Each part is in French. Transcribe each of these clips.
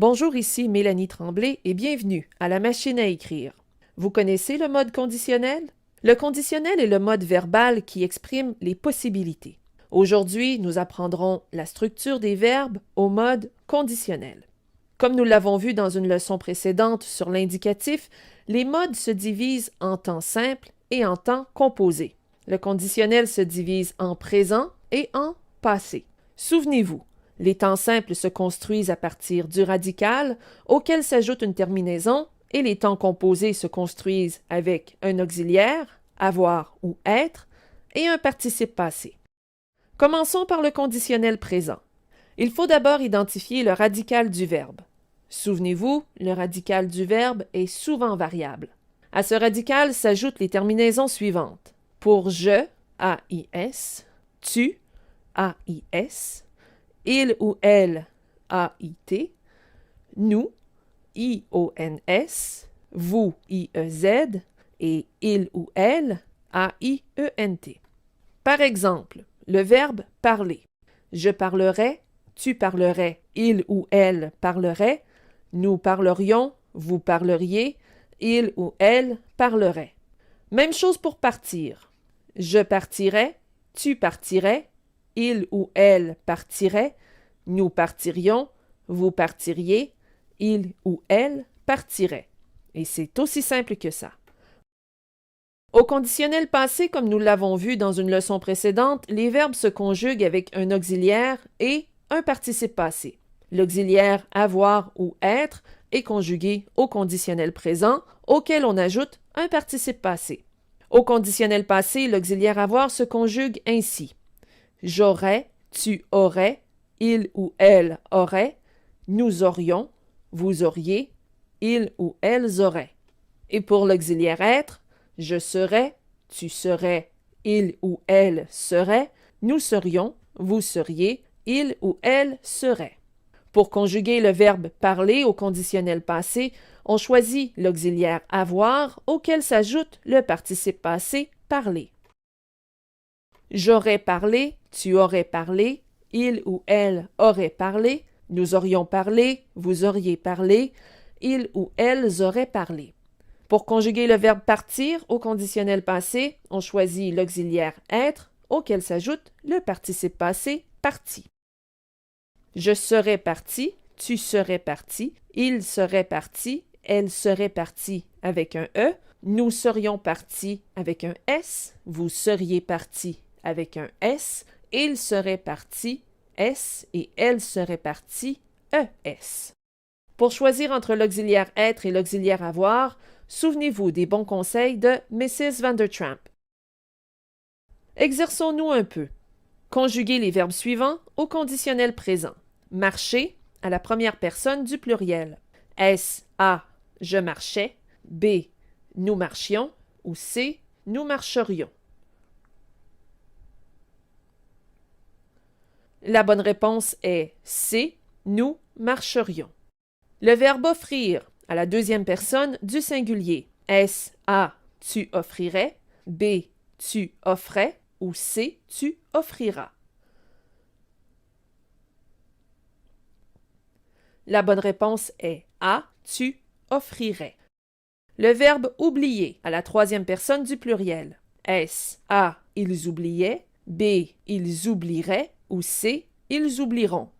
Bonjour, ici Mélanie Tremblay et bienvenue à la machine à écrire. Vous connaissez le mode conditionnel? Le conditionnel est le mode verbal qui exprime les possibilités. Aujourd'hui, nous apprendrons la structure des verbes au mode conditionnel. Comme nous l'avons vu dans une leçon précédente sur l'indicatif, les modes se divisent en temps simple et en temps composé. Le conditionnel se divise en présent et en passé. Souvenez-vous, les temps simples se construisent à partir du radical, auquel s'ajoute une terminaison, et les temps composés se construisent avec un auxiliaire, avoir ou être, et un participe passé. Commençons par le conditionnel présent. Il faut d'abord identifier le radical du verbe. Souvenez-vous, le radical du verbe est souvent variable. À ce radical s'ajoutent les terminaisons suivantes. Pour je, AIS, tu, AIS, il ou elle, AIT, nous, IONS, vous, IEZ, et il ou elle, AIENT. Par exemple, le verbe parler. Je parlerai, tu parlerais, il ou elle parlerait, nous parlerions, vous parleriez, il ou elle parlerait. Même chose pour partir. Je partirais, tu partirais, il ou elle partirait, nous partirions, vous partiriez, il ou elle partirait. Et c'est aussi simple que ça. Au conditionnel passé, comme nous l'avons vu dans une leçon précédente, les verbes se conjuguent avec un auxiliaire et un participe passé. L'auxiliaire avoir ou être est conjugué au conditionnel présent, auquel on ajoute un participe passé. Au conditionnel passé, l'auxiliaire avoir se conjugue ainsi. J'aurais, tu aurais, il ou elle aurait, nous aurions, vous auriez, ils ou elles auraient. Et pour l'auxiliaire être, je serais, tu serais, il ou elle serait, nous serions, vous seriez, il ou elle serait. Pour conjuguer le verbe parler au conditionnel passé, on choisit l'auxiliaire avoir auquel s'ajoute le participe passé parler. J'aurais parlé, tu aurais parlé, il ou elle aurait parlé, nous aurions parlé, vous auriez parlé, ils ou elles auraient parlé. Pour conjuguer le verbe partir au conditionnel passé, on choisit l'auxiliaire être auquel s'ajoute le participe passé parti. Je serais parti, tu serais parti, il serait parti, elle serait partie avec un E, nous serions partis avec un S, vous seriez parti avec un S, il serait parti S et elle serait partie ES. Pour choisir entre l'auxiliaire être et l'auxiliaire avoir, souvenez-vous des bons conseils de Mrs. Vandertramp. Exerçons-nous un peu. Conjuguez les verbes suivants au conditionnel présent. Marcher à la première personne du pluriel. S. A. Je marchais. B. Nous marchions. Ou C. Nous marcherions. La bonne réponse est C. Nous marcherions. Le verbe offrir à la deuxième personne du singulier. S. A. Tu offrirais. B. Tu offrais. Ou C. Tu offriras. La bonne réponse est A. Tu offrirais. Le verbe oublier à la troisième personne du pluriel. S. A. Ils oubliaient. B. Ils oublieraient. Ou C. Ils oublieront.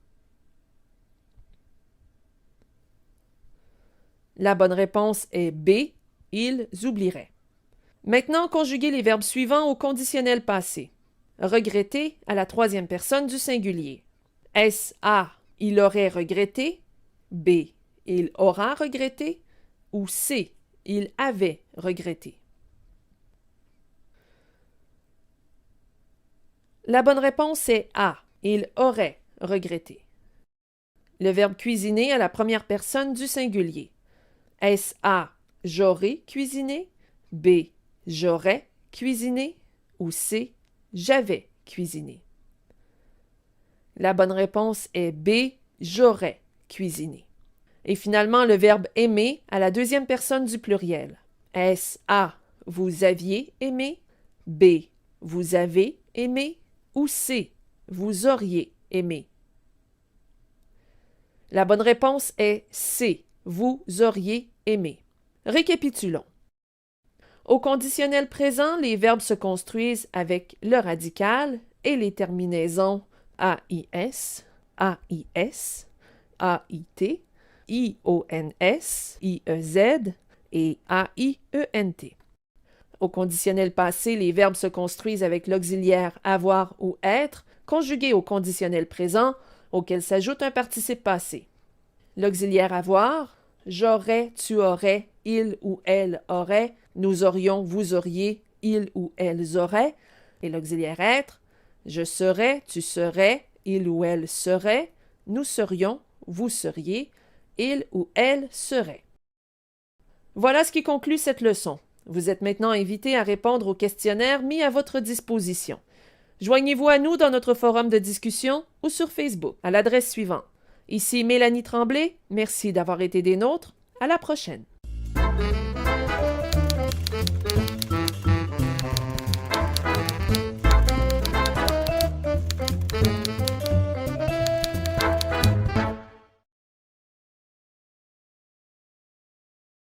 La bonne réponse est B. Ils oublieraient. Maintenant, conjuguez les verbes suivants au conditionnel passé. Regretter à la troisième personne du singulier. S. A. Il aurait regretté. B. Il aura regretté. Ou C. Il avait regretté. La bonne réponse est A. Il aurait regretté. Le verbe cuisiner à la première personne du singulier. Est-ce A. J'aurais cuisiné? B. J'aurais cuisiné? Ou C. J'avais cuisiné? La bonne réponse est B. J'aurais cuisiné. Et finalement, le verbe aimer à la deuxième personne du pluriel. Est-ce A. Vous aviez aimé? B. Vous avez aimé? Ou C. Vous auriez aimé? La bonne réponse est C. Vous auriez aimé. Récapitulons. Au conditionnel présent, les verbes se construisent avec le radical et les terminaisons AIS, AIS, AIT, IONS, IEZ et AIENT. Au conditionnel passé, les verbes se construisent avec l'auxiliaire avoir ou être, conjugué au conditionnel présent, auquel s'ajoute un participe passé. L'auxiliaire avoir, j'aurais, tu aurais, il ou elle aurait, nous aurions, vous auriez, ils ou elles auraient, et l'auxiliaire être, je serais, tu serais, il ou elle serait, nous serions, vous seriez, il ou elle serait. Voilà ce qui conclut cette leçon. Vous êtes maintenant invité à répondre aux questionnaires mis à votre disposition. Joignez-vous à nous dans notre forum de discussion ou sur Facebook à l'adresse suivante. Ici Mélanie Tremblay, merci d'avoir été des nôtres. À la prochaine.